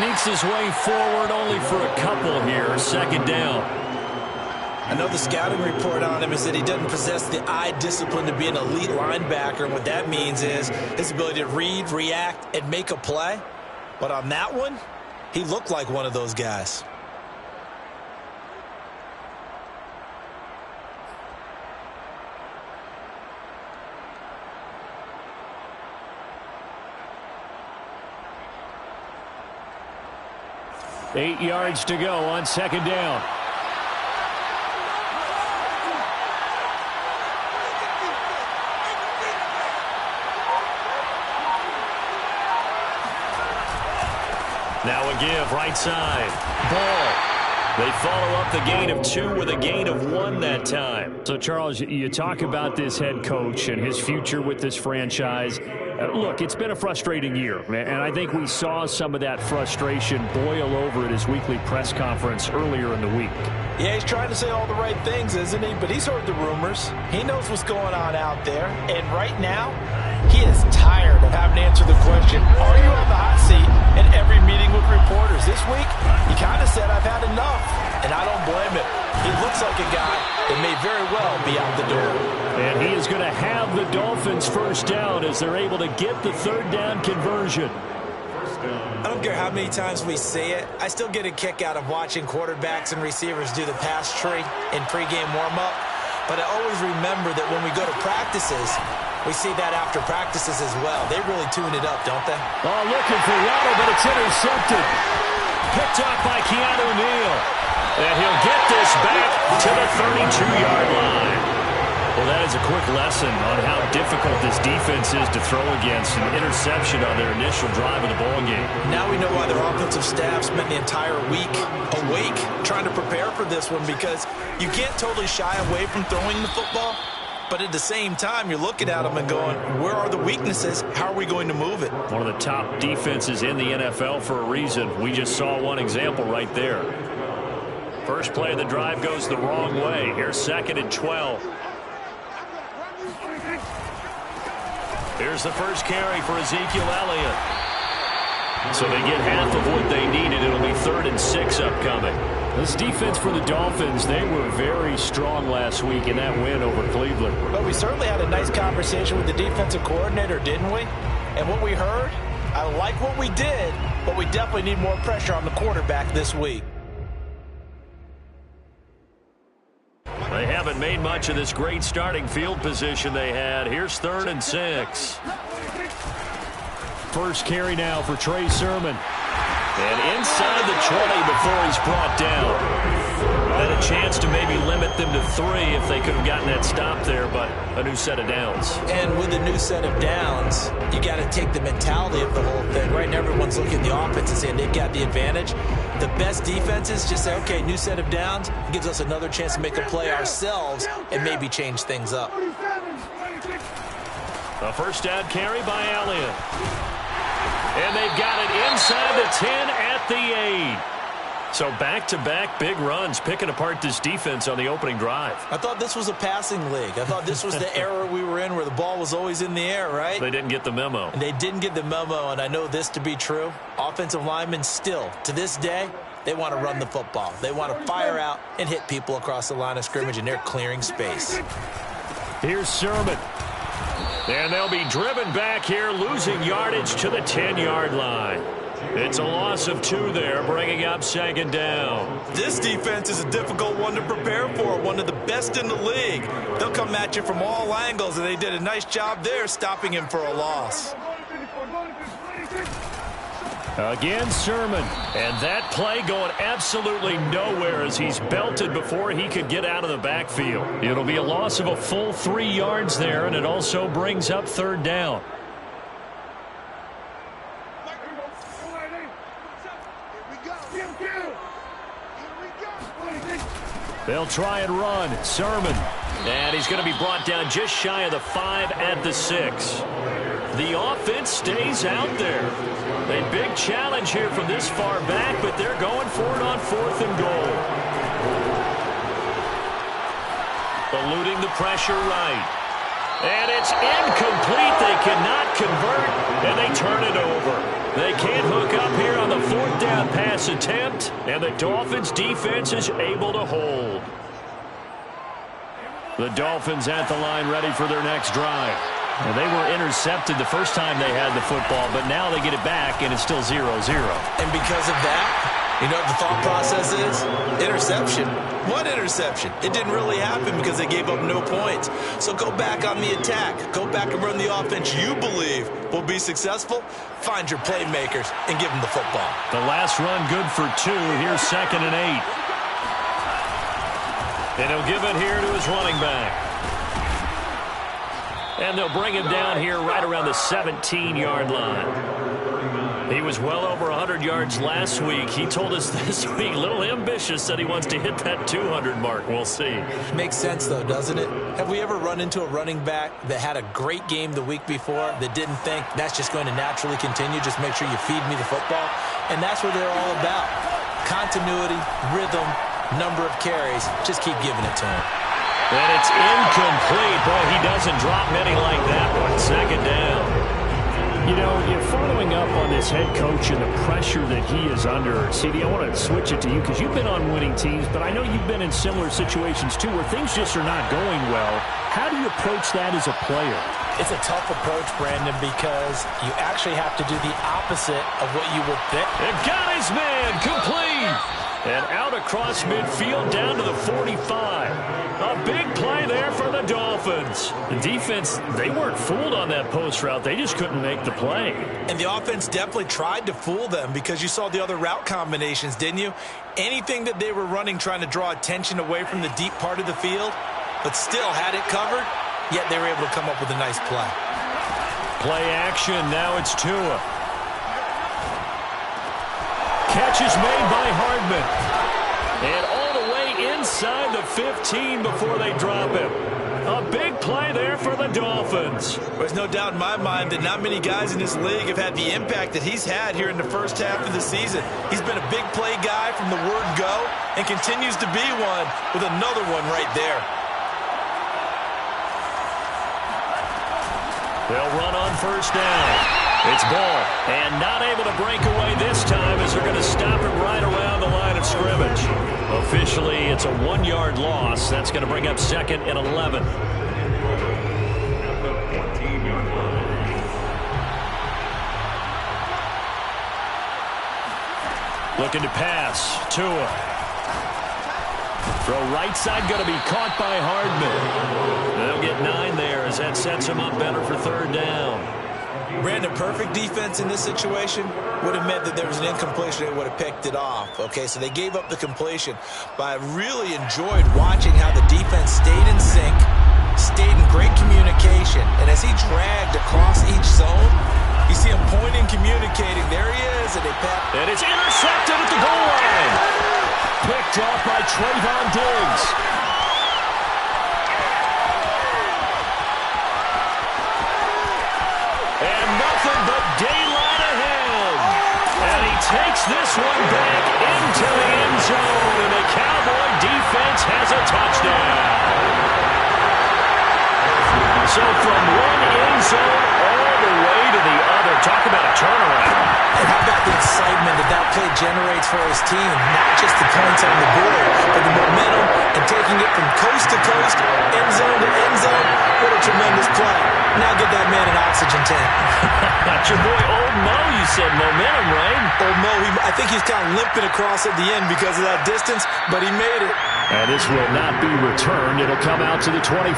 sneaks his way forward only for a couple here. Second down. I know the scouting report on him is that he doesn't possess the eye discipline to be an elite linebacker. And what that means is his ability to read, react, and make a play. But on that one, he looked like one of those guys. Eight yards to go on second down. Now a give, right side. Ball. They follow up the gain of 2 with a gain of 1 that time. So, Charles, you talk about this head coach and his future with this franchise. Look, it's been a frustrating year, and I think we saw some of that frustration boil over at his weekly press conference earlier in the week. Yeah, he's trying to say all the right things, isn't he? But he's heard the rumors. He knows what's going on out there. And right now, he is tired of having to answer the question, are you on the hot seat in every meeting with reporters? This week, he kind of said, I've had enough. And I don't blame him. He looks like a guy that may very well be out the door. And he is going to have the Dolphins first down as they're able to get the third down conversion. I don't care how many times we say it, I still get a kick out of watching quarterbacks and receivers do the pass tree in pregame warm-up. But I always remember that when we go to practices, we see that after practices as well. They really tune it up, don't they? Oh, looking for Waddle, but it's intercepted. Picked up by Keanu Neal. And he'll get this back to the 32-yard line. Well, that is a quick lesson on how difficult this defense is to throw against. An interception on their initial drive of the ballgame. Now we know why their offensive staff spent the entire week awake trying to prepare for this one, because you can't totally shy away from throwing the football. But at the same time, you're looking at them and going, where are the weaknesses? How are we going to move it? One of the top defenses in the NFL for a reason. We just saw one example right there. First play of the drive goes the wrong way. Here's 2nd and 12. Here's the first carry for Ezekiel Elliott. So they get half of what they needed. It'll be 3rd and 6 upcoming. This defense for the Dolphins, they were very strong last week in that win over Cleveland. But we certainly had a nice conversation with the defensive coordinator, didn't we? And what we heard, I like what we did, but we definitely need more pressure on the quarterback this week. They haven't made much of this great starting field position they had. Here's 3rd and 6. First carry now for Trey Sermon. And inside the 20 before he's brought down. Had a chance to maybe limit them to 3 if they could have gotten that stop there, but a new set of downs. And with a new set of downs, you got to take the mentality of the whole thing, right? And everyone's looking at the offense and saying they've got the advantage. The best defenses just say, okay, new set of downs. It gives us another chance to make a play ourselves and maybe change things up. A first down carry by Elliott. And they've got it inside the 10 at the 8. So back-to-back big runs, picking apart this defense on the opening drive. I thought this was a passing league. I thought this was the era we were in where the ball was always in the air, right? They didn't get the memo. And they didn't get the memo, and I know this to be true. Offensive linemen still, to this day, they want to run the football. They want to fire out and hit people across the line of scrimmage, and they're clearing space. Here's Sermon. And they'll be driven back here, losing yardage to the 10-yard line. It's a loss of 2 there, bringing up 2nd down. This defense is a difficult one to prepare for, one of the best in the league. They'll come at you from all angles, and they did a nice job there stopping him for a loss. Again, Sermon. And that play going absolutely nowhere as he's belted before he could get out of the backfield. It'll be a loss of a full 3 yards there, and it also brings up 3rd down. They'll try and run. Sermon. And he's going to be brought down just shy of the 5 at the 6. The offense stays out there. A big challenge here from this far back, but they're going for it on 4th and goal. Eluding the pressure right. And it's incomplete. They cannot convert, and they turn it over. They can't hook up here on the fourth down pass attempt, and the Dolphins defense is able to hold. The Dolphins at the line ready for their next drive. And they were intercepted the first time they had the football, but now they get it back, and it's still 0-0. And because of that, you know what the thought process is? Interception. What interception? It didn't really happen because they gave up no points. So go back on the attack. Go back and run the offense you believe will be successful. Find your playmakers and give them the football. The last run good for 2. Here's 2nd and 8. And he'll give it here to his running back. And they'll bring him down here right around the 17-yard line. He was well over 100 yards last week. He told us this week, a little ambitious, said he wants to hit that 200 mark. We'll see. Makes sense, though, doesn't it? Have we ever run into a running back that had a great game the week before that didn't think that's just going to naturally continue? Just make sure you feed me the football. And that's what they're all about. Continuity, rhythm, number of carries. Just keep giving it to him. And it's incomplete. Boy, he doesn't drop many like that one. 2nd down. You know, following up on this head coach and the pressure that he is under, CD, I want to switch it to you because you've been on winning teams, but I know you've been in similar situations too where things just are not going well. How do you approach that as a player? It's a tough approach, Brandon, because you actually have to do the opposite of what you would think. And got his man complete. And out across midfield down to the 45. A big play there for the Dolphins. The defense, they weren't fooled on that post route. They just couldn't make the play. And the offense definitely tried to fool them because you saw the other route combinations, didn't you? Anything that they were running trying to draw attention away from the deep part of the field, but still had it covered, yet they were able to come up with a nice play. Play action. Now it's Tua. Catch is made by Hardman. And all the way inside the 15 before they drop him. A big play there for the Dolphins. There's no doubt in my mind that not many guys in this league have had the impact that he's had here in the first half of the season. He's been a big play guy from the word go and continues to be one with another one right there. They'll run on first down. It's Ball, and not able to break away this time as they're going to stop him right around the line of scrimmage. Officially, it's a 1-yard loss. That's going to bring up 2nd and 11. Looking to pass. Tua. Throw right side, going to be caught by Hardman. They'll get 9 there as that sets him up better for 3rd down. Brandon, perfect defense in this situation would have meant that there was an incompletion and would have picked it off. Okay, so they gave up the completion. But I really enjoyed watching how the defense stayed in sync, stayed in great communication. And as he dragged across each zone, you see him pointing, communicating. There he is. And it's intercepted at the goal line. Picked off by Trayvon Diggs. And nothing but daylight ahead. And he takes this one back into the end zone. And the Cowboy defense has a touchdown. So from one end zone all the way to the other. Talk about a turnaround. And how about the excitement that play generates for his team? Not just the points on the board, but the momentum and taking it from coast to coast, end zone to end zone. What a tremendous play. Now get that man an oxygen tank. That's your boy Old Mo, you said. Momentum, right? Old Mo, I think he's kind of limping across at the end because of that distance, but he made it. And this will not be returned. It'll come out to the 25.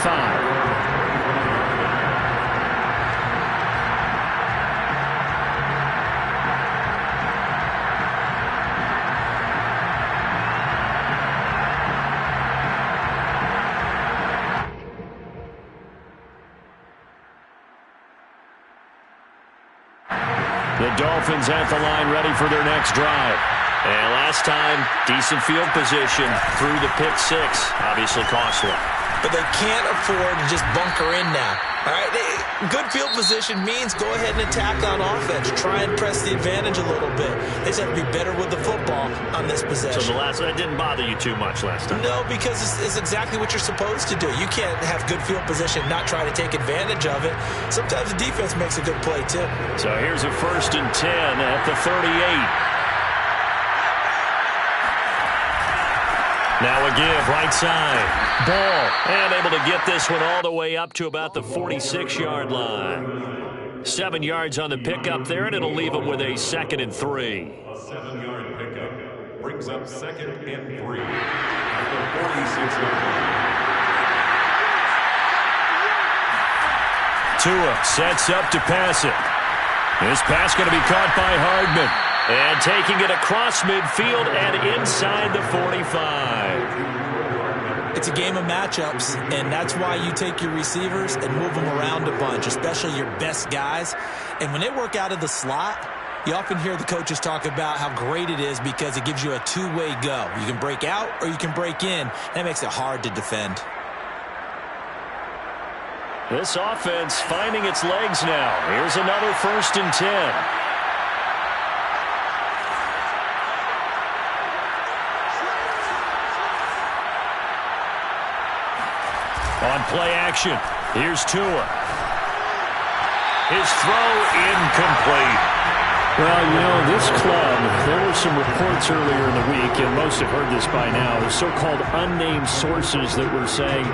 The Dolphins at the line ready for their next drive. And last time, decent field position through the pick six. Obviously costly. But they can't afford to just bunker in now. All right, good field position means go ahead and attack on offense. Try and press the advantage a little bit. They just have to be better with the football on this possession. So that didn't bother you too much last time? No, because it's exactly what you're supposed to do. You can't have good field position, not try to take advantage of it. Sometimes the defense makes a good play, too. So here's a 1st and 10 at the 38. Now a give, right side. Ball. And able to get this one all the way up to about the 46-yard line. 7 yards on the pickup there, and it'll leave him with a 2nd and 3. A 7-yard pickup brings up 2nd and 3 at the 46-yard line. Tua sets up to pass it. This pass going to be caught by Hardman. And taking it across midfield and inside the 45. It's a game of matchups, and that's why you take your receivers and move them around a bunch, especially your best guys. And when they work out of the slot, you often hear the coaches talk about how great it is because it gives you a two-way go. You can break out or you can break in. That makes it hard to defend. This offense finding its legs now. Here's another 1st and 10. On play action, here's Tua. His throw incomplete. Well, you know, this club, there were some reports earlier in the week, and most have heard this by now, the so-called unnamed sources that were saying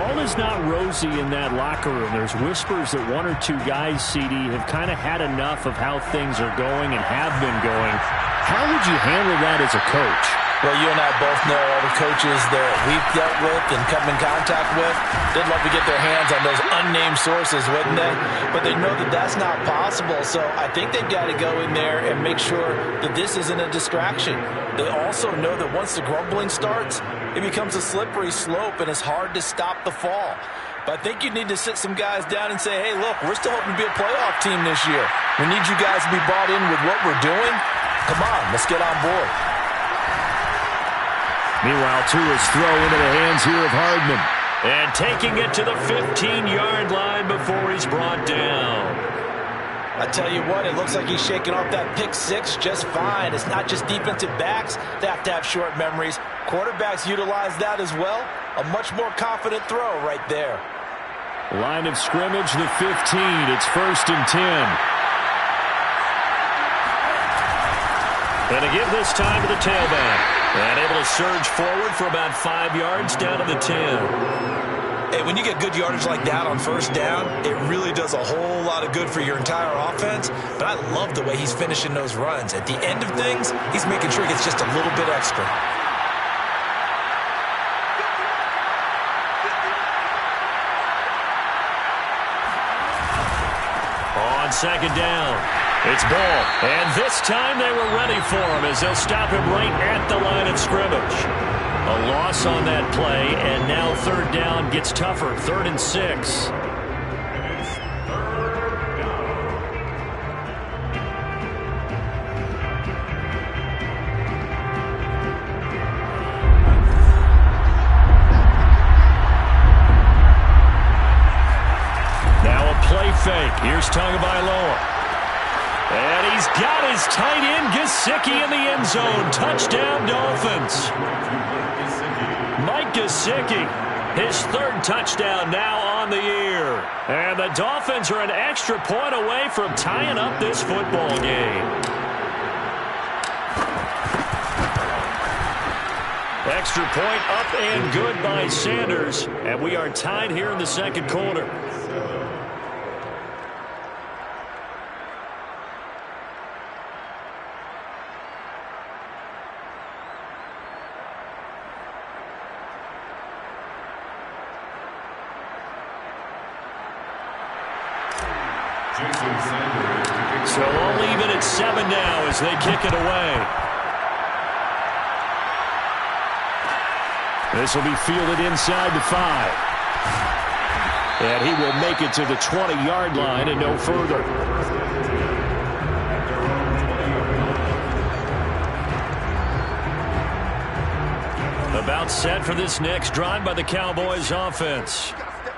all is not rosy in that locker room. There's whispers that 1 or 2 guys, CD, have kind of had enough of how things are going and have been going. How would you handle that as a coach? Well, you and I both know all the coaches that we've dealt with and come in contact with. They'd love to get their hands on those unnamed sources, wouldn't they? But they know that that's not possible, so I think they've got to go in there and make sure that this isn't a distraction. They also know that once the grumbling starts, it becomes a slippery slope, and it's hard to stop the fall. But I think you need to sit some guys down and say, hey, look, we're still hoping to be a playoff team this year. We need you guys to be bought in with what we're doing. Come on, let's get on board. Meanwhile, Tua's throw into the hands here of Hardman. And taking it to the 15-yard line before he's brought down. I tell you what, it looks like he's shaking off that pick six just fine. It's not just defensive backs that have to have short memories. Quarterbacks utilize that as well. A much more confident throw right there. Line of scrimmage, the 15. It's 1st and 10. And a give this time to the tailback. And able to surge forward for about 5 yards down to the 10. Hey, when you get good yardage like that on 1st down, it really does a whole lot of good for your entire offense. But I love the way he's finishing those runs. At the end of things, he's making sure he gets just a little bit extra. On 2nd down. It's Ball, and this time they were ready for him as they'll stop him right at the line of scrimmage. A loss on that play, and now 3rd down gets tougher, 3rd and 6. Now a play fake. Here's Tagovailoa. And he's got his tight end, Gesicki, in the end zone. Touchdown, Dolphins. Mike Gesicki, his 3rd touchdown now on the year. And the Dolphins are an extra point away from tying up this football game. Extra point up and good by Sanders. And we are tied here in the 2nd quarter. So we'll leave it at 7 now as they kick it away. This will be fielded inside the 5. And he will make it to the 20-yard line and no further. About set for this next drive by the Cowboys offense.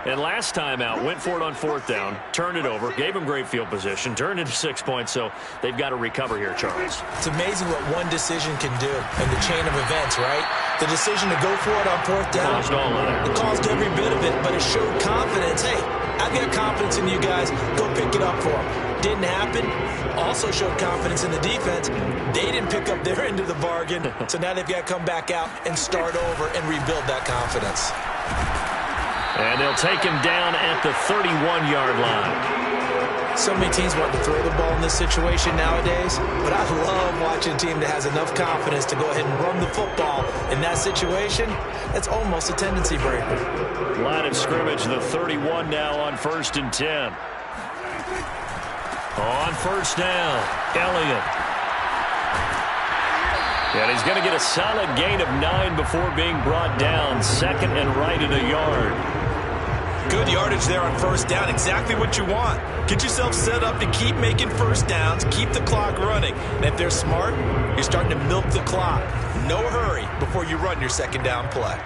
And last time out, went for it on 4th down, turned it over, gave them great field position, turned into 6 points, so they've got to recover here, Charles. It's amazing what one decision can do in the chain of events, right? The decision to go for it on 4th down. Caused all of it. It caused every bit of it, but it showed confidence. Hey, I've got confidence in you guys. Go pick it up for them. Didn't happen. Also showed confidence in the defense. They didn't pick up their end of the bargain, so now they've got to come back out and start over and rebuild that confidence. And they'll take him down at the 31-yard line. So many teams want to throw the ball in this situation nowadays, but I love watching a team that has enough confidence to go ahead and run the football in that situation. That's almost a tendency breaker. Line of scrimmage, the 31 now on 1st and 10. On 1st down, Elliott. And he's going to get a solid gain of 9 before being brought down. 2nd and right at a yard. Good yardage there on 1st down. Exactly what you want. Get yourself set up to keep making 1st downs, keep the clock running. And if they're smart, you're starting to milk the clock. No hurry before you run your 2nd down play.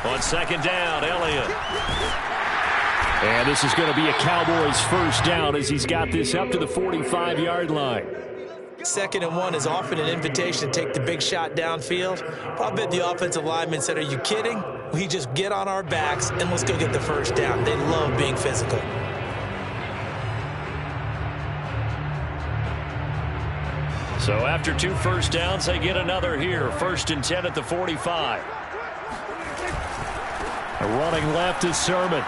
On 2nd down, Elliott. And this is going to be a Cowboys 1st down as he's got this up to the 45-yard line. 2nd and 1 is often an invitation to take the big shot downfield. But I bet the offensive lineman said, are you kidding? We just get on our backs and let's go get the 1st down. They love being physical. So after 2 1st downs, they get another here. 1st and 10 at the 45. Running left is Sermon.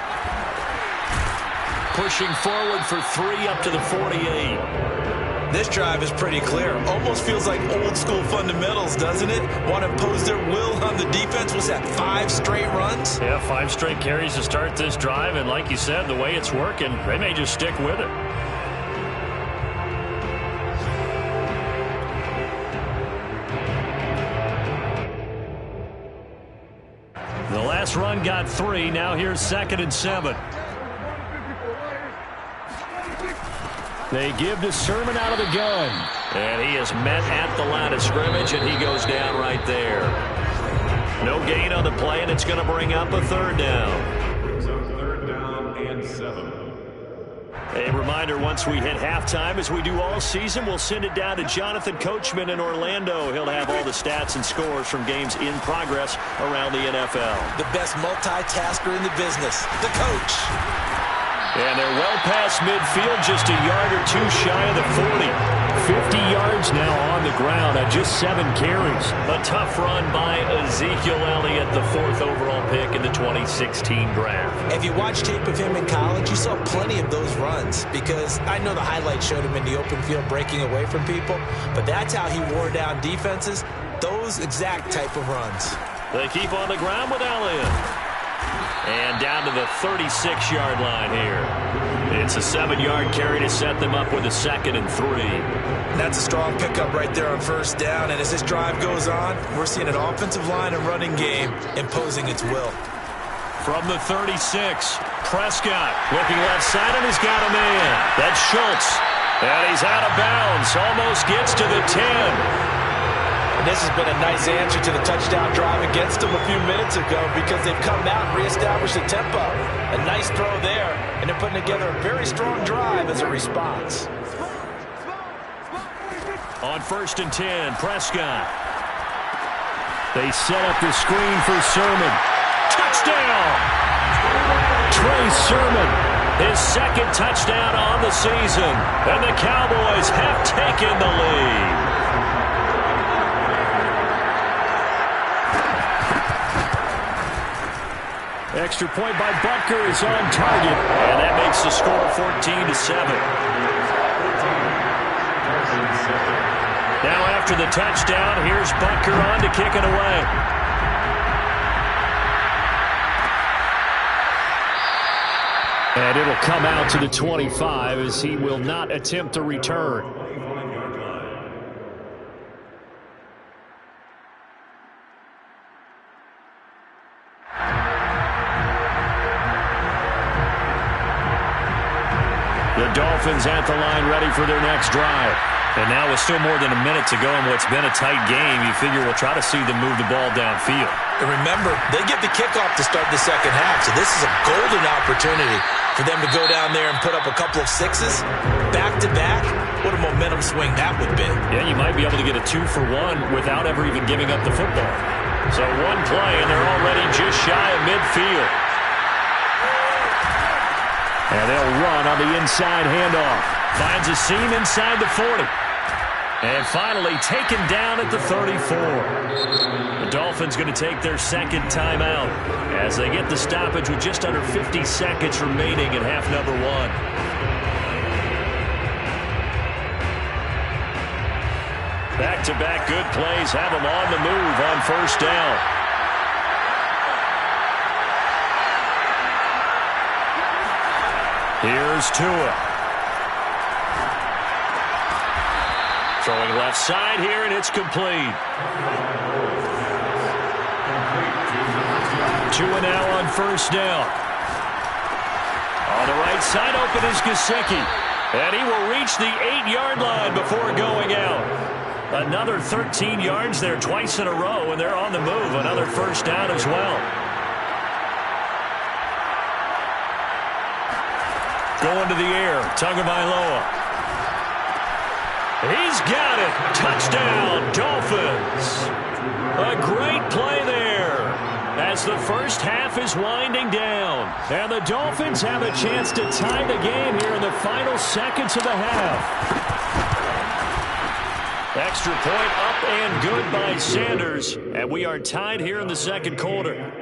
Pushing forward for 3 up to the 48. This drive is pretty clear. Almost feels like old school fundamentals, doesn't it? Want to impose their will on the defense. Was that 5 straight runs? Yeah, 5 straight carries to start this drive. And like you said, the way it's working, they may just stick with it. The last run got 3. Now here's 2nd and 7. They give to Sermon out of the gun. And he is met at the line of scrimmage, and he goes down right there. No gain on the play, and it's going to bring up a 3rd down. Brings up 3rd down and 7. A reminder, once we hit halftime, as we do all season, we'll send it down to Jonathan Coachman in Orlando. He'll have all the stats and scores from games in progress around the NFL. The best multitasker in the business, the coach. And they're well past midfield, just a yard or 2 shy of the 40. 50 yards now on the ground at just 7 carries. A tough run by Ezekiel Elliott, the 4th overall pick in the 2016 draft. If you watch tape of him in college, you saw plenty of those runs because I know the highlights showed him in the open field breaking away from people, but that's how he wore down defenses, those exact type of runs. They keep on the ground with Elliott. And down to the 36-yard line here. It's a 7-yard carry to set them up with a 2nd and 3. And that's a strong pickup right there on 1st down. And as this drive goes on, we're seeing an offensive line and running game imposing its will. From the 36, Prescott looking left side, and he's got a man. That's Schultz. And he's out of bounds. Almost gets to the 10. And this has been a nice answer to the touchdown drive against them a few minutes ago because they've come out and reestablished the tempo. A nice throw there, and they're putting together a very strong drive as a response. On 1st and 10, Prescott. They set up the screen for Sermon. Touchdown! Trey Sermon. His 2nd touchdown on the season. And the Cowboys have taken the lead. Extra point by Butker is on target. And that makes the score 14-7. Now after the touchdown, here's Butker on to kick it away. And it'll come out to the 25 as he will not attempt to return. The Dolphins at the line ready for their next drive. And now with still more than a minute to go in what's been a tight game, you figure we'll try to see them move the ball downfield. And remember, they get the kickoff to start the second half, so this is a golden opportunity for them to go down there and put up a couple of sixes back-to-back. What a momentum swing that would be. Yeah, you might be able to get a 2-for-1 without ever even giving up the football. So one play, and they're already just shy of midfield. And they'll run on the inside handoff. Finds a seam inside the 40. And finally taken down at the 34. The Dolphins going to take their second timeout as they get the stoppage with just under 50 seconds remaining in half number 1. Back-to-back good plays have them on the move on first down. Here's Tua. Throwing left side here, and it's complete. Tua now on first down. On the right side, open is Gesicki. And he will reach the 8-yard line before going out. Another 13 yards there twice in a row, and they're on the move. Another first down as well. Going to the air, Tagovailoa. He's got it. Touchdown, Dolphins. A great play there as the first half is winding down. And the Dolphins have a chance to tie the game here in the final seconds of the half. Extra point up and good by Sanders. And we are tied here in the second quarter.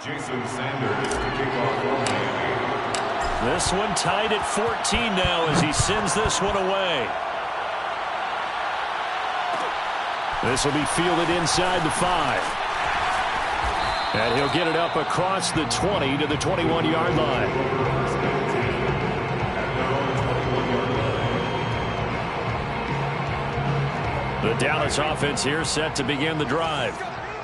Jason Sanders to kick off. This one tied at 14 now as he sends this one away. This will be fielded inside the 5. And he'll get it up across the 20 to the 21-yard line. The Dallas offense here set to begin the drive.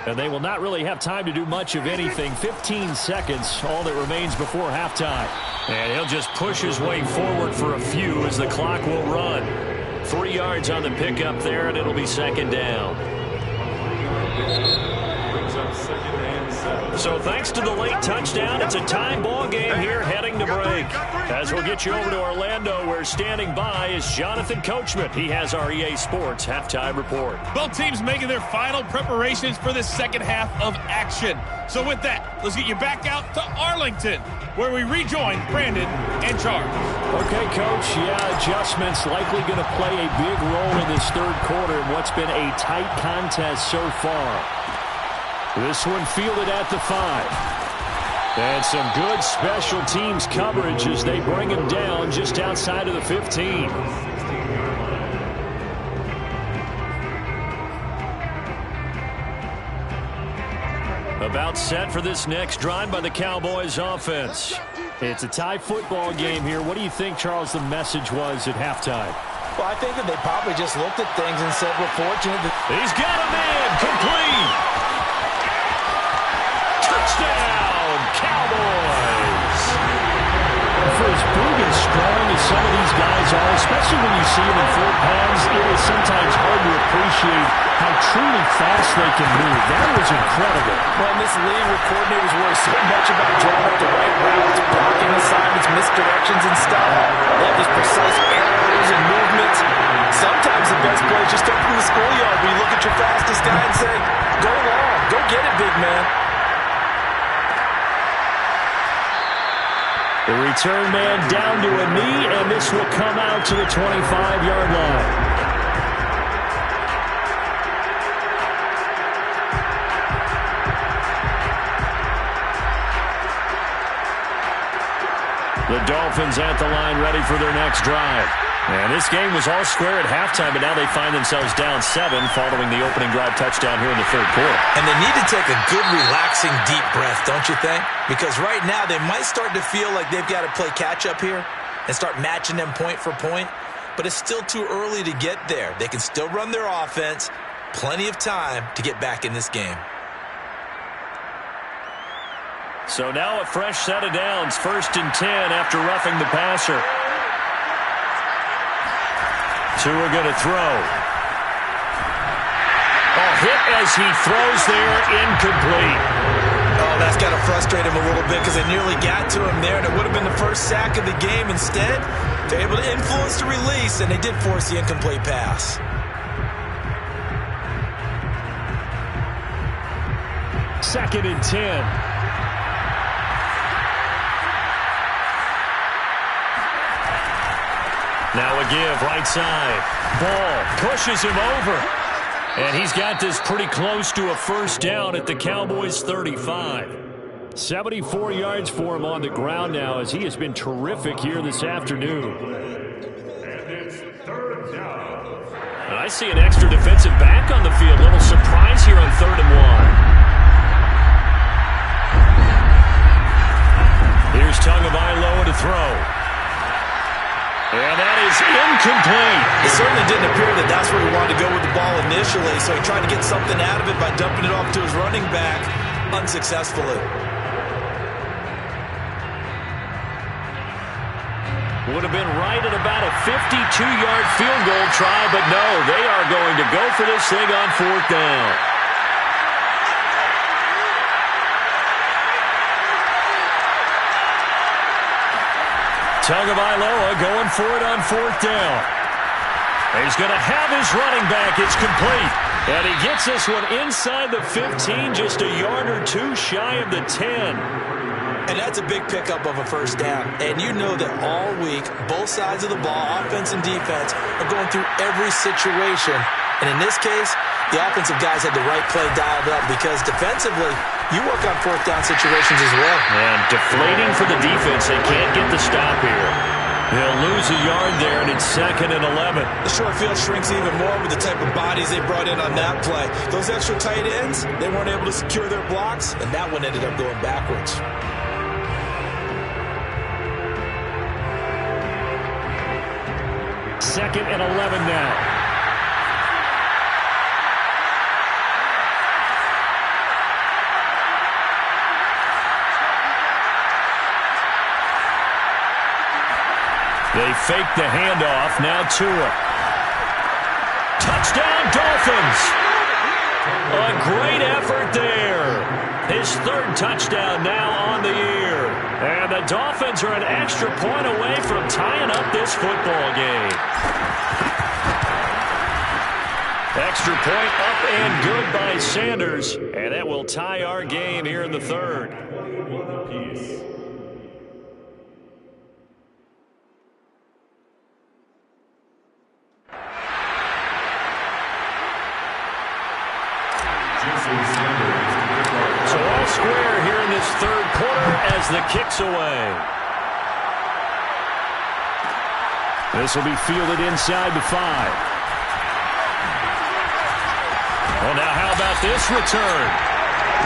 And they will not really have time to do much of anything. 15 seconds, all that remains before halftime. And he'll just push his way forward for a few as the clock will run. 3 yards on the pickup there, and it'll be second down. So thanks to the late touchdown, it's a tie ball game here heading to break. As we'll get you over to Orlando, where standing by is Jonathan Coachman. He has our EA Sports halftime report. Both teams making their final preparations for the second half of action. So with that, let's get you back out to Arlington, where we rejoin Brandon and Charles. Okay, Coach. Yeah, adjustments likely going to play a big role in this third quarter in what's been a tight contest so far. This one fielded at the 5. And some good special teams coverage as they bring him down just outside of the 15. About set for this next drive by the Cowboys offense. It's a tie football game here. What do you think, Charles, the message was at halftime? Well, I think that they probably just looked at things and said, we're fortunate that he's got a man complete. Touchdown, Cowboys! For as big and strong as some of these guys are, especially when you see them in 4 pounds, it is sometimes hard to appreciate how truly fast they can move. That was incredible. Well, in this league where coordinators worry so much about drawing up the right routes, blocking assignments, misdirections and stuff, they have these precise arrows and movements. Sometimes the best play is just up from the schoolyard where you look at your fastest guy and say, go long, go get it, big man. The return man down to a knee, and this will come out to the 25-yard line. The Dolphins at the line ready for their next drive. And this game was all square at halftime, but now they find themselves down 7 following the opening drive touchdown here in the third quarter. And they need to take a good, relaxing, deep breath, don't you think? Because right now they might start to feel like they've got to play catch-up here and start matching them point for point. but it's still too early to get there. They can still run their offense. Plenty of time to get back in this game. So now a fresh set of downs, 1st and 10 after roughing the passer. Tua going to throw. Oh, hit as he throws there, incomplete. Oh, that's got to frustrate him a little bit because they nearly got to him there, and it would have been the first sack of the game. Instead, they're able to influence the release, and they did force the incomplete pass. Second and 10. Now a give, right side. Ball pushes him over. And he's got this pretty close to a first down at the Cowboys' 35. 74 yards for him on the ground now as he has been terrific here this afternoon. And it's 3rd down. And I see an extra defensive back on the field. Little surprise here on 3rd and 1. Here's Tagovailoa to throw. And that is incomplete. It certainly didn't appear that that's where he wanted to go with the ball initially, so he tried to get something out of it by dumping it off to his running back unsuccessfully. Would have been right at about a 52-yard field goal try, but no, they are going to go for this thing on 4th down. Tagovailoa going for it on 4th down. He's going to have his running back. It's complete. And he gets this one inside the 15, just a yard or two shy of the 10. And that's a big pickup of a first down. And you know that all week, both sides of the ball, offense and defense, are going through every situation. And in this case, the offensive guys had the right play dialed up because defensively, you work on 4th down situations as well. And deflating for the defense. They can't get the stop here. They'll lose a yard there, and it's 2nd and 11. The short field shrinks even more with the type of bodies they brought in on that play. Those extra tight ends, they weren't able to secure their blocks, and that one ended up going backwards. Second and 11 now. They fake the handoff. Now Tua. Touchdown, Dolphins. A great effort there. His 3rd touchdown now on the year. And the Dolphins are an extra point away from tying up this football game. Extra point up and good by Sanders. And that will tie our game here in the 3rd. So all square here in this 3rd quarter as the kick's away. This will be fielded inside the 5. Well, now how about this return?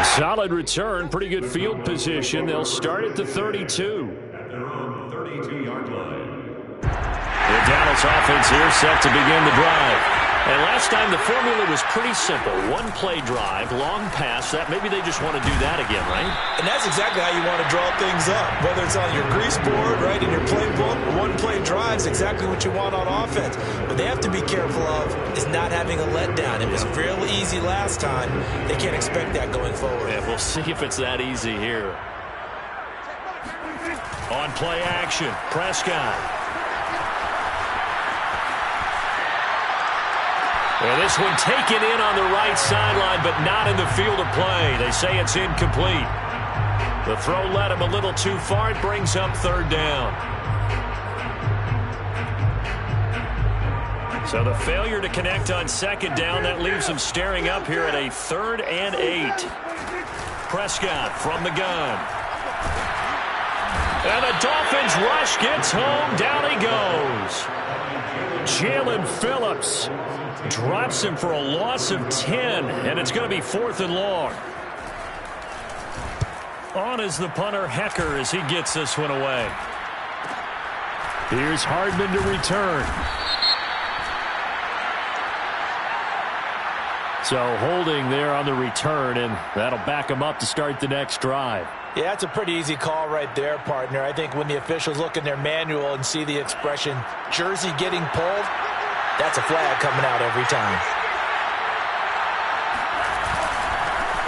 A solid return, pretty good field position. They'll start at the 32. At their own 32-yard line. The Dallas offense here set to begin the drive. And last time the formula was pretty simple. One-play drive, long pass. That maybe they just want to do that again, right? And that's exactly how you want to draw things up. Whether it's on your grease board, right, in your playbook, one-play drive is exactly what you want on offense. What they have to be careful of is not having a letdown. It was fairly easy last time. They can't expect that going forward. Yeah, we'll see if it's that easy here. On play action, Prescott. Well, this one taken in on the right sideline, but not in the field of play. They say it's incomplete. The throw led him a little too far. It brings up 3rd down. So the failure to connect on 2nd down, that leaves them staring up here at a 3rd and 8. Prescott from the gun. And the Dolphins rush gets home. Down he goes. Jalen Phillips drops him for a loss of 10, and it's going to be 4th and long. On is the punter, Hecker, as he gets this one away. Here's Hardman to return. So holding there on the return, and that'll back them up to start the next drive. Yeah, that's a pretty easy call right there, partner. I think when the officials look in their manual and see the expression jersey getting pulled, that's a flag coming out every time.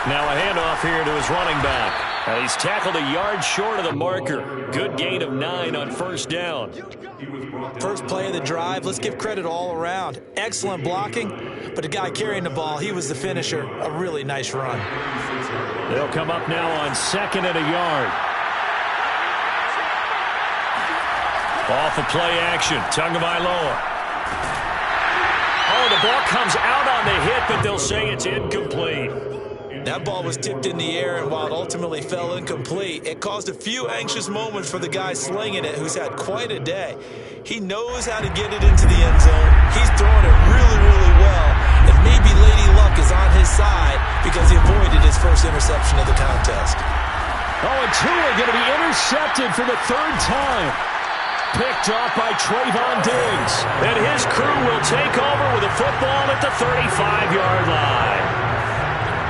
Now a handoff here to his running back. He's tackled a yard short of the marker. Good gain of 9 on first down. First play of the drive, let's give credit all around. Excellent blocking, but the guy carrying the ball, he was the finisher. A really nice run. They'll come up now on second and a yard. Off of play action, Tagovailoa. Oh, the ball comes out on the hit, but they'll say it's incomplete. That ball was tipped in the air, and while it ultimately fell incomplete, it caused a few anxious moments for the guy slinging it, who's had quite a day. He knows how to get it into the end zone. He's throwing it really, really well, and maybe Lady Luck is on his side because he avoided his first interception of the contest. Oh, and two are going to be intercepted for the third time. Picked off by Trayvon Diggs. And his crew will take over with a football at the 35-yard line.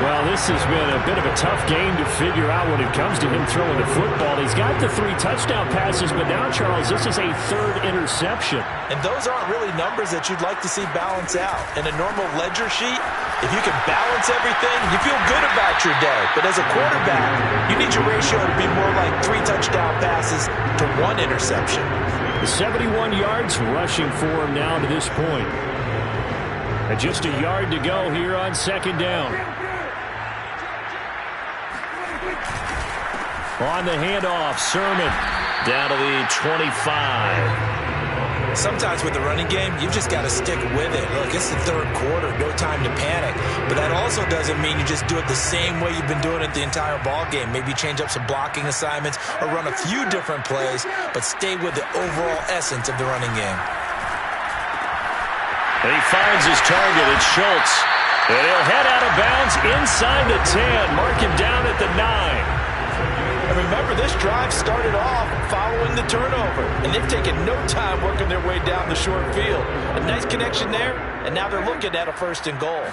Well, this has been a bit of a tough game to figure out when it comes to him throwing the football. He's got the 3 touchdown passes, but now, Charles, this is a third interception. And those aren't really numbers that you'd like to see balance out. In a normal ledger sheet, if you can balance everything, you feel good about your day. But as a quarterback, you need your ratio to be more like 3 touchdown passes to 1 interception. The 71 yards rushing for him now to this point. And just a yard to go here on second down. On the handoff, Sermon down to the 25. Sometimes with the running game, you've just got to stick with it. Look, it's the third quarter, no time to panic. But that also doesn't mean you just do it the same way you've been doing it the entire ball game. Maybe change up some blocking assignments or run a few different plays, but stay with the overall essence of the running game. And he finds his target. It's Schultz. And he'll head out of bounds inside the 10. Mark him down at the 9. And remember, this drive started off following the turnover, and they've taken no time working their way down the short field. A nice connection there, and now they're looking at a 1st and goal.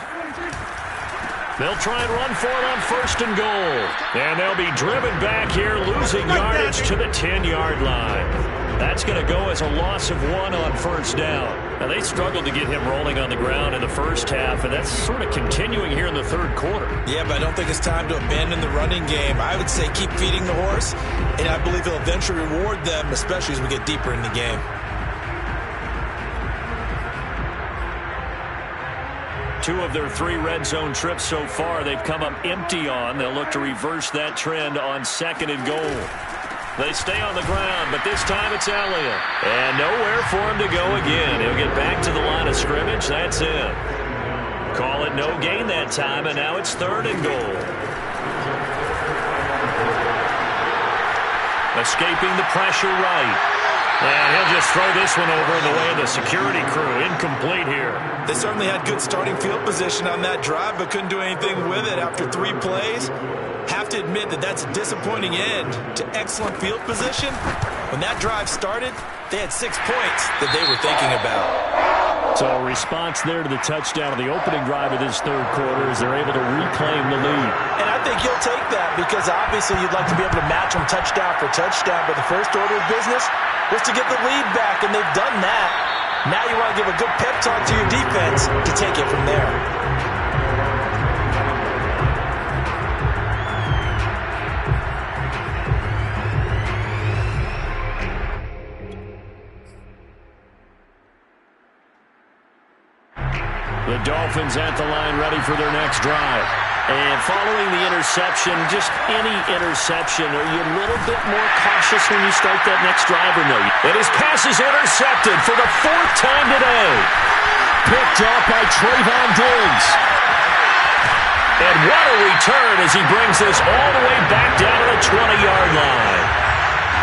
They'll try and run for it on 1st and goal. And they'll be driven back here, losing yardage to the 10-yard line. That's going to go as a loss of 1 on first down. Now, they struggled to get him rolling on the ground in the first half, and that's sort of continuing here in the third quarter. Yeah, but I don't think it's time to abandon the running game. I would say keep feeding the horse, and I believe he'll eventually reward them, especially as we get deeper in the game. Two of their 3 red zone trips so far, they've come up empty on. They'll look to reverse that trend on 2nd and goal. They stay on the ground, but this time it's Elliott. And nowhere for him to go again. He'll get back to the line of scrimmage. That's it. Call it no gain that time, and now it's 3rd and goal. Escaping the pressure right. And he'll just throw this one over in the way of the security crew. Incomplete here. They certainly had good starting field position on that drive, but couldn't do anything with it after 3 plays. Have to admit that that's a disappointing end to excellent field position. When that drive started, they had 6 points that they were thinking about. So a response there to the touchdown of the opening drive of this third quarter as they're able to reclaim the lead. And I think you'll take that because obviously you'd like to be able to match them touchdown for touchdown, but the first order of business was to get the lead back, and they've done that. Now you want to give a good pep talk to your defense to take it from there. The Dolphins at the line ready for their next drive. And following the interception, just any interception, are you a little bit more cautious when you start that next drive or no? And his pass is intercepted for the 4th time today. Picked off by Trayvon Diggs. And what a return as he brings this all the way back down to the 20-yard line.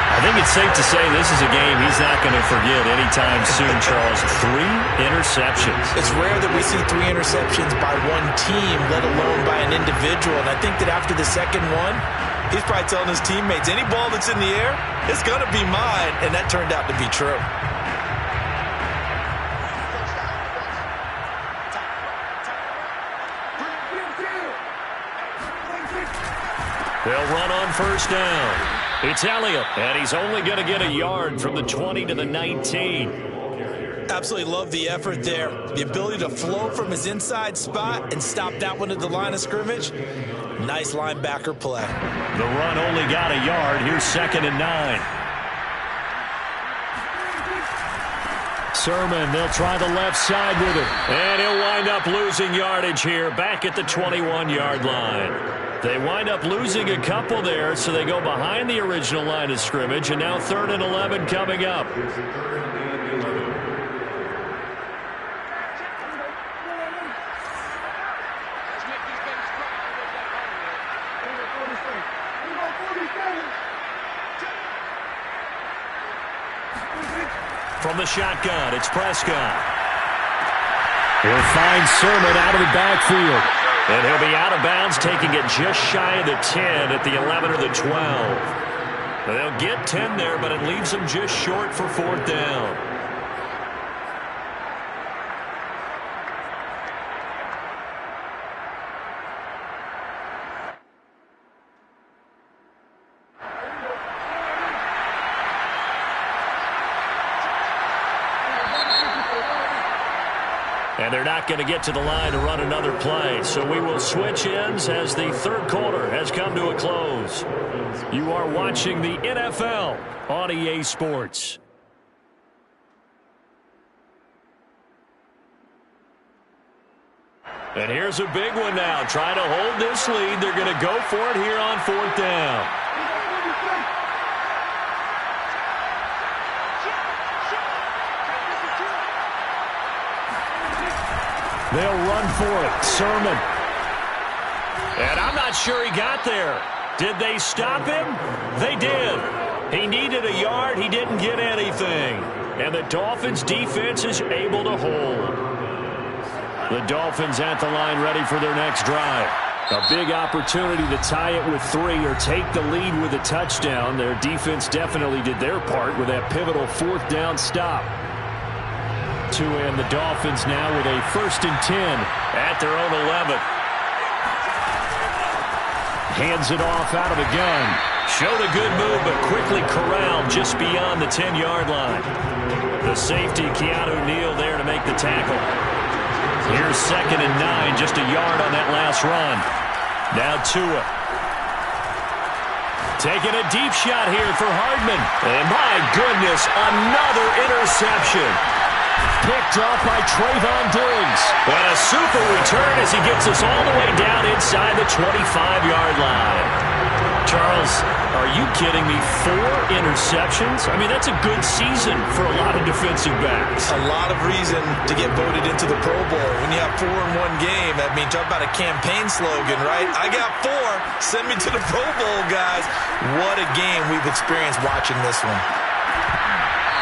I think it's safe to say this is a game he's not going to forget anytime soon, Charles. 3 interceptions. It's rare that we see 3 interceptions by one team, let alone by an individual. And I think that after the second one, he's probably telling his teammates, any ball that's in the air, it's going to be mine. And that turned out to be true. They'll run on first down. It's Elliott, and he's only going to get a yard from the 20 to the 19. Absolutely love the effort there. The ability to flow from his inside spot and stop that one at the line of scrimmage. Nice linebacker play. The run only got a yard. Here's 2nd and 9. Sermon, they'll try the left side with it. And he'll wind up losing yardage here back at the 21-yard line. They wind up losing a couple there, so they go behind the original line of scrimmage, and now 3rd and 11 coming up. From the shotgun, it's Prescott. He'll find Sermon out of the backfield. And he'll be out of bounds, taking it just shy of the 10 at the 11 or the 12. They'll get 10 there, but it leaves them just short for 4th down. And they're not going to get to the line to run another play. So we will switch ends as the 3rd quarter has come to a close. You are watching the NFL on EA Sports. And here's a big one now. Trying to hold this lead. They're going to go for it here on 4th down. They'll run for it. Sermon. And I'm not sure he got there. Did they stop him? They did. He needed a yard. He didn't get anything. And the Dolphins' defense is able to hold. The Dolphins at the line ready for their next drive. A big opportunity to tie it with 3 or take the lead with a touchdown. Their defense definitely did their part with that pivotal 4th down stop. To end the Dolphins now with a 1st and 10 at their own 11. Hands it off out of the gun. Showed a good move, but quickly corralled just beyond the 10-yard line. The safety, Keanu Neal, there to make the tackle. Here's 2nd and 9, just a yard on that last run. Now Tua. Taking a deep shot here for Hardman. And my goodness, another interception. Picked off by Trayvon Diggs. What a super return as he gets us all the way down inside the 25-yard line. Charles, are you kidding me? 4 interceptions? I mean, that's a good season for a lot of defensive backs. A lot of reason to get voted into the Pro Bowl. When you have 4 in one game, I mean, talk about a campaign slogan, right? I got 4. Send me to the Pro Bowl, guys. What a game we've experienced watching this one.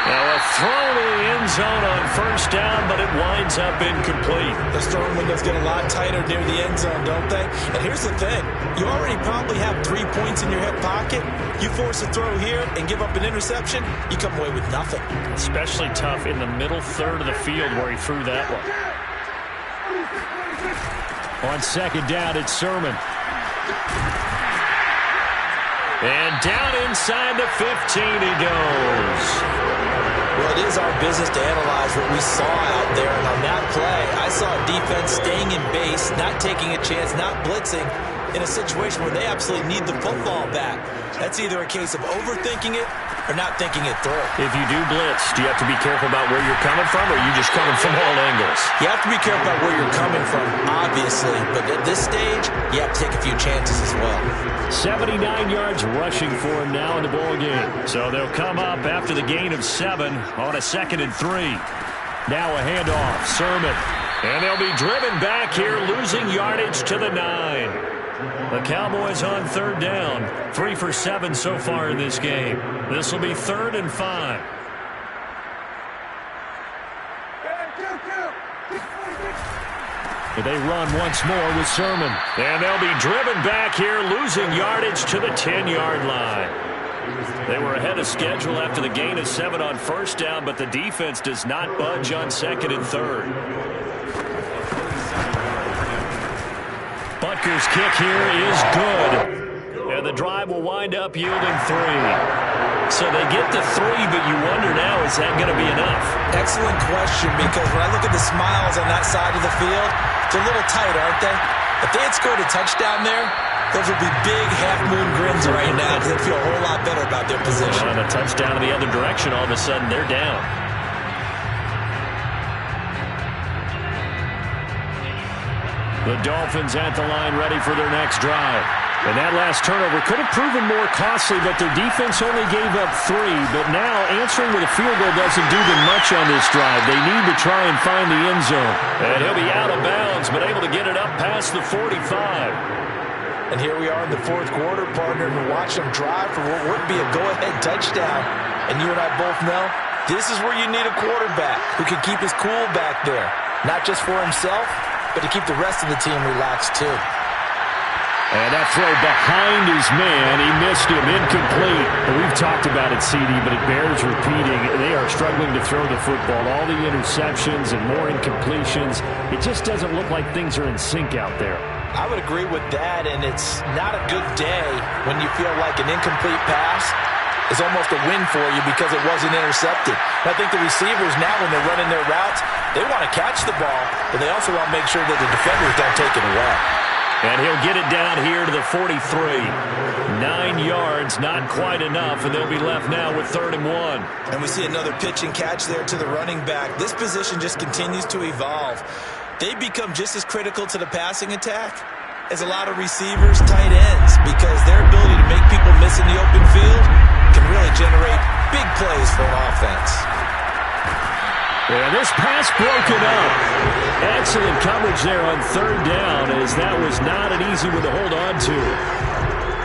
Now a throw to the end zone on 1st down, but it winds up incomplete. The throwing windows get a lot tighter near the end zone, don't they? And here's the thing. You already probably have 3 points in your hip pocket. You force a throw here and give up an interception, you come away with nothing. Especially tough in the middle 3rd of the field where he threw that one. On 2nd down, it's Sermon. And down inside the 15 he goes. Well, it is our business to analyze what we saw out there. And on that play, I saw a defense staying in base, not taking a chance, not blitzing, in a situation where they absolutely need the football back. That's either a case of overthinking it or not thinking it through. If you do blitz, do you have to be careful about where you're coming from, or are you just coming from all angles? You have to be careful about where you're coming from, obviously. But at this stage, you have to take a few chances as well. 79 yards rushing for him now in the ball game. So they'll come up after the gain of 7 on a 2nd and 3. Now a handoff, Sermon. And they'll be driven back here, losing yardage to the 9. The Cowboys on 3rd down. 3 for 7 so far in this game. This will be 3rd and 5. They run once more with Sermon. And they'll be driven back here, losing yardage to the 10-yard line. They were ahead of schedule after the gain of 7 on 1st down, but the defense does not budge on 2nd and 3rd. Butker's kick here is good. And the drive will wind up yielding 3. So they get the 3, but you wonder now, is that going to be enough? Excellent question, because when I look at the smiles on that side of the field, it's a little tight, aren't they? If they had scored a touchdown there, those would be big half-moon grins right now, because they'd feel a whole lot better about their position. On a touchdown in the other direction, all of a sudden they're down. The Dolphins at the line ready for their next drive. And that last turnover could have proven more costly, but their defense only gave up 3. But now answering with a field goal doesn't do them much on this drive. They need to try and find the end zone. And he'll be out of bounds, but able to get it up past the 45. And here we are in the fourth quarter, partner, and watch them drive for what would be a go-ahead touchdown. And you and I both know this is where you need a quarterback who can keep his cool back there. Not just for himself, but to keep the rest of the team relaxed too. And that throw behind his man, he missed him, incomplete. And we've talked about it, CD, but it bears repeating. They are struggling to throw the football. All the interceptions and more incompletions. It just doesn't look like things are in sync out there. I would agree with that, and it's not a good day when you feel like an incomplete pass is almost a win for you because it wasn't intercepted. And I think the receivers now, when they're running their routes, they want to catch the ball, but they also want to make sure that the defenders don't take it away. And he'll get it down here to the 43. 9 yards, not quite enough, and they'll be left now with 3rd and 1. And we see another pitch and catch there to the running back. This position just continues to evolve. They become just as critical to the passing attack as a lot of receivers, tight ends, because their ability to make people miss in the open field can really generate big plays for an offense. And this pass broken up. Excellent coverage there on 3rd down, as that was not an easy one to hold on to.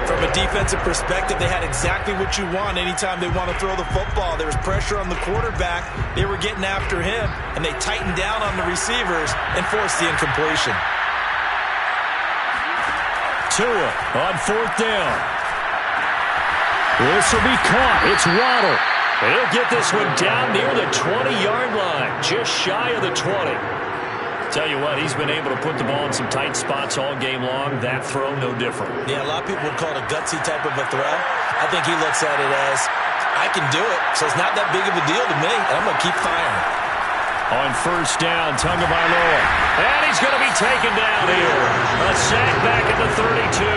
From a defensive perspective, they had exactly what you want anytime they want to throw the football. There was pressure on the quarterback. They were getting after him, and they tightened down on the receivers and forced the incompletion. Tua on 4th down. This will be caught. It's Waddle. He'll get this one down near the 20-yard line, just shy of the 20. Tell you what, he's been able to put the ball in some tight spots all game long. That throw, no different. Yeah, a lot of people would call it a gutsy type of a throw. I think he looks at it as, I can do it, so it's not that big of a deal to me, and I'm going to keep firing. On 1st down, Tagovailoa. And he's going to be taken down here. A sack back at the 32.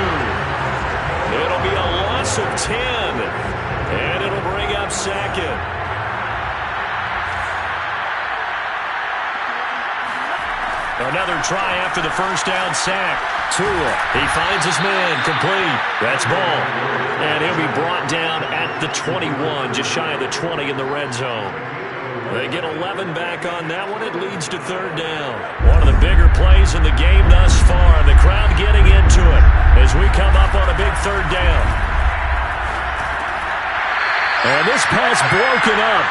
It'll be a loss of 10. And it'll bring up 2nd. Another try after the 1st down sack. Tua, he finds his man, complete. That's ball. And he'll be brought down at the 21, just shy of the 20 in the red zone. They get 11 back on that one. It leads to 3rd down. One of the bigger plays in the game thus far. The crowd getting into it as we come up on a big 3rd down. And this pass broken up.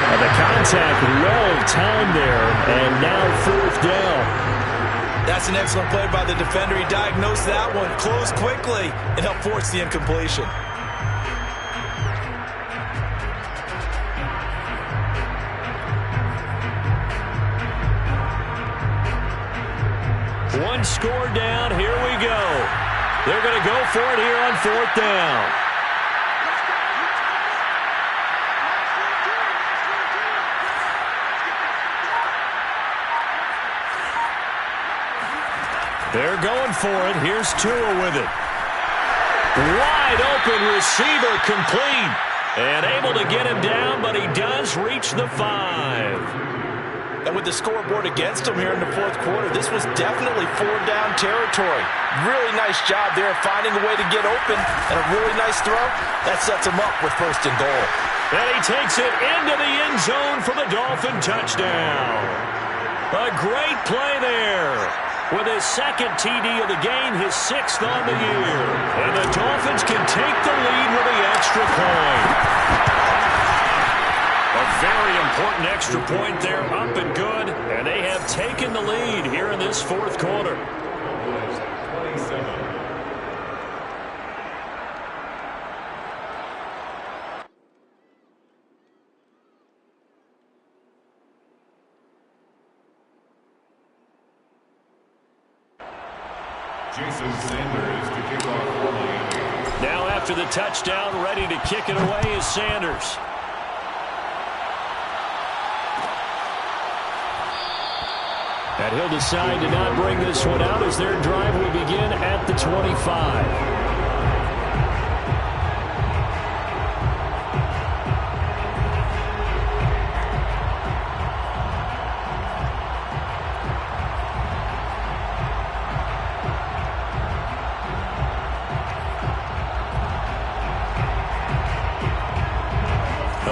And the contact well timed there. And now 4th down. That's an excellent play by the defender. He diagnosed that one, closed quickly, and helped force the incompletion. One score down. Here we go. They're going to go for it here on 4th down. They're going for it. Here's Tua with it. Wide open receiver, complete. And able to get him down, but he does reach the 5. And with the scoreboard against him here in the 4th quarter, this was definitely 4-down territory. Really nice job there finding a way to get open, and a really nice throw. That sets him up with 1st and goal. And he takes it into the end zone for the Dolphin touchdown. A great play there. With his 2nd TD of the game, his 6th on the year. And the Dolphins can take the lead with the extra point. A very important extra point there, up and good. And they have taken the lead here in this 4th quarter. 27. Jason Sanders to kick off for Miami. After the touchdown, ready to kick it away is Sanders. And he'll decide to not bring this one out as their drive will begin at the 25.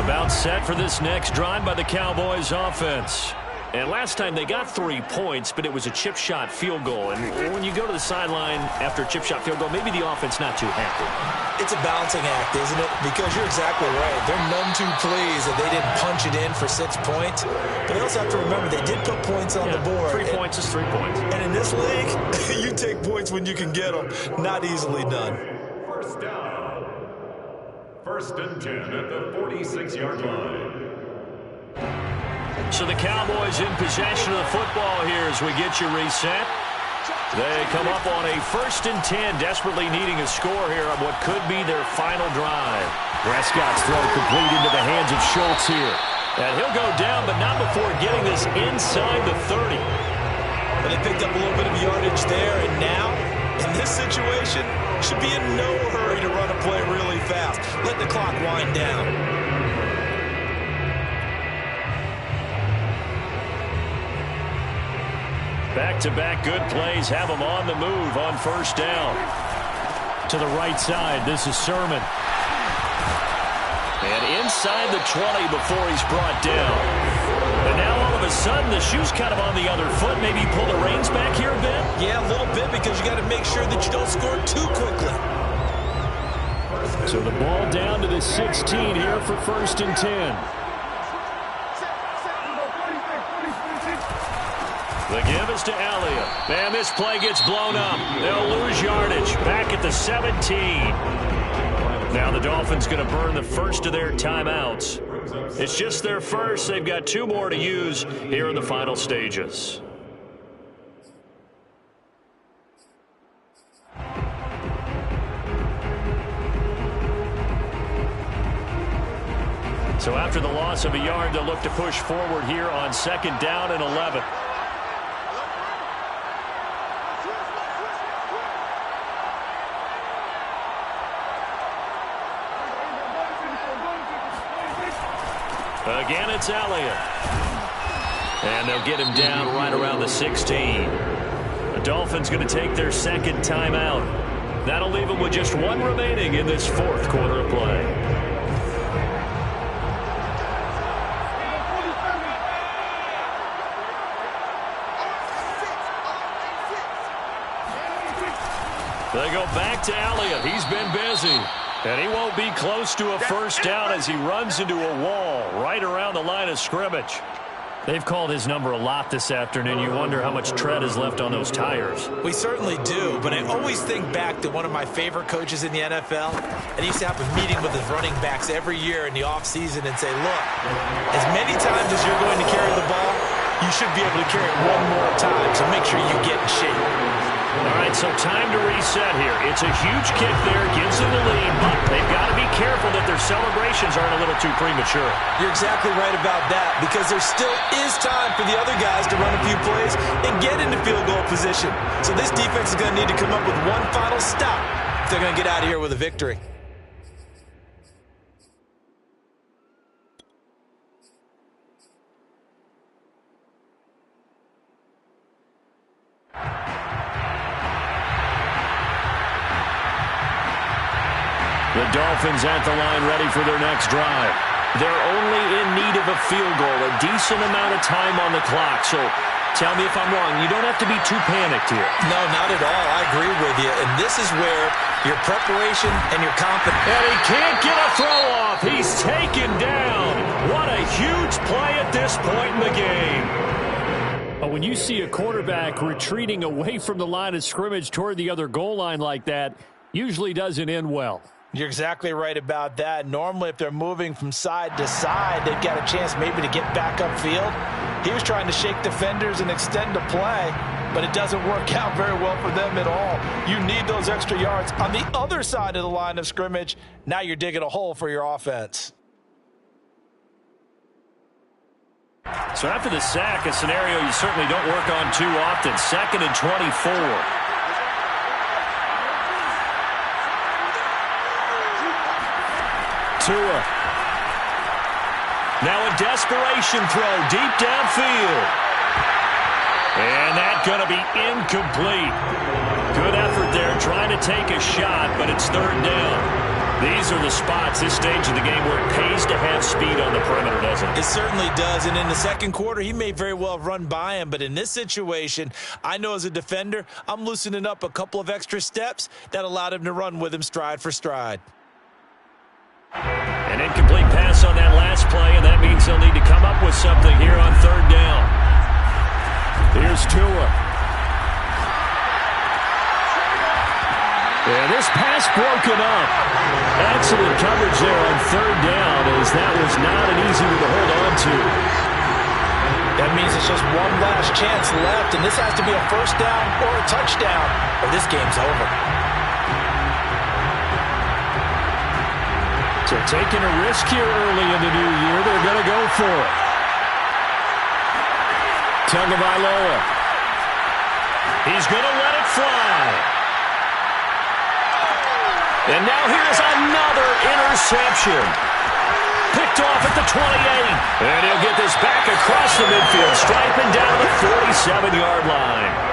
About set for this next drive by the Cowboys offense. And last time they got 3 points, but it was a chip shot field goal. And when you go to the sideline after a chip shot field goal, maybe the offense not too happy. It's a balancing act, isn't it? Because you're exactly right. They're none too pleased that they didn't punch it in for 6 points. But they also have to remember they did put points on the board. 3 points is 3 points. And in this league, you take points when you can get them. Not easily done. First down. First and 10 at the 46-yard line. So the Cowboys in possession of the football here as we get you reset. They come up on a 1st and 10, desperately needing a score here on what could be their final drive. Prescott's throw complete into the hands of Schultz here. And he'll go down, but not before getting this inside the 30. But they picked up a little bit of yardage there, and now, in this situation, should be in no hurry to run a play really fast. Let the clock wind down. Back-to-back good plays have them on the move on 1st down. To the right side, this is Sermon. And inside the 20 before he's brought down. And now all of a sudden the shoe's kind of on the other foot. Maybe pull the reins back here a bit? Yeah, a little bit because you got to make sure that you don't score too quickly. So the ball down to the 16 here for 1st and 10. The give is to Elliott. And this play gets blown up. They'll lose yardage. Back at the 17. Now the Dolphins going to burn the first of their timeouts. It's just their first. They've got 2 more to use here in the final stages. So after the loss of a yard, they'll look to push forward here on 2nd down and 11. Again, it's Elliott. And they'll get him down right around the 16. The Dolphins going to take their 2nd timeout. That'll leave them with just 1 remaining in this 4th quarter of play. They go back to Elliott. He's been busy. And he won't be close to a 1st down as he runs into a wall right around the line of scrimmage. They've called his number a lot this afternoon. You wonder how much tread is left on those tires. We certainly do, but I always think back to one of my favorite coaches in the NFL. And he used to have a meeting with his running backs every year in the offseason and say, look, as many times as you're going to carry the ball, you should be able to carry it 1 more time, so make sure you get in shape. All right, so time to reset here. It's a huge kick there, gives them the lead, but they've got to be careful that their celebrations aren't a little too premature. You're exactly right about that, because there still is time for the other guys to run a few plays and get into field goal position. So this defense is going to need to come up with one final stop if they're going to get out of here with a victory. The Dolphins at the line ready for their next drive. They're only in need of a field goal, a decent amount of time on the clock. So tell me if I'm wrong. You don't have to be too panicked here. No, not at all. I agree with you. And this is where your preparation and your confidence. And he can't get a throw off. He's taken down. What a huge play at this point in the game. But when you see a quarterback retreating away from the line of scrimmage toward the other goal line like that, usually doesn't end well. You're exactly right about that. Normally, if they're moving from side to side, they've got a chance maybe to get back upfield. He was trying to shake defenders and extend the play. but it doesn't work out very well for them at all. You need those extra yards on the other side of the line of scrimmage. Now you're digging a hole for your offense. So after the sack, a scenario you certainly don't work on too often. 2nd and 24. Tua. Now a desperation throw deep downfield. And that's going to be incomplete. Good effort there trying to take a shot, but it's 3rd down. These are the spots, this stage of the game, where it pays to have speed on the perimeter, doesn't it? It certainly does, and in the second quarter, he may very well run by him, but in this situation, I know as a defender, I'm loosening up a couple of extra steps that allowed him to run with him stride for stride. An incomplete pass on that last play, and that means he'll need to come up with something here on 3rd down. Here's Tua. And this pass broken up. Excellent coverage there on 3rd down, as that was not an easy one to hold on to. That means it's just one last chance left, and this has to be a 1st down or a touchdown, or this game's over. So taking a risk here early in the new year, they're going to go for it. Tagovailoa. He's going to let it fly. And now here's another interception. Picked off at the 28. And he'll get this back across the midfield, striping down the 47-yard line.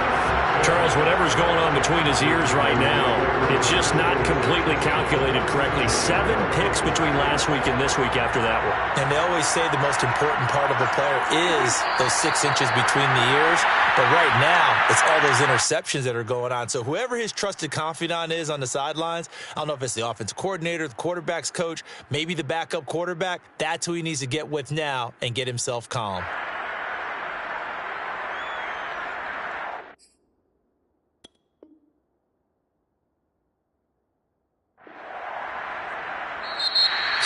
Charles, whatever's going on between his ears right now, it's just not completely calculated correctly. 7 picks between last week and this week after that one. And they always say the most important part of a player is those 6 inches between the ears. But right now, it's all those interceptions that are going on. So whoever his trusted confidant is on the sidelines, I don't know if it's the offensive coordinator, the quarterback's coach, maybe the backup quarterback, that's who he needs to get with now and get himself calm.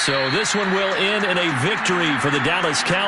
So this one will end in a victory for the Dallas Cowboys.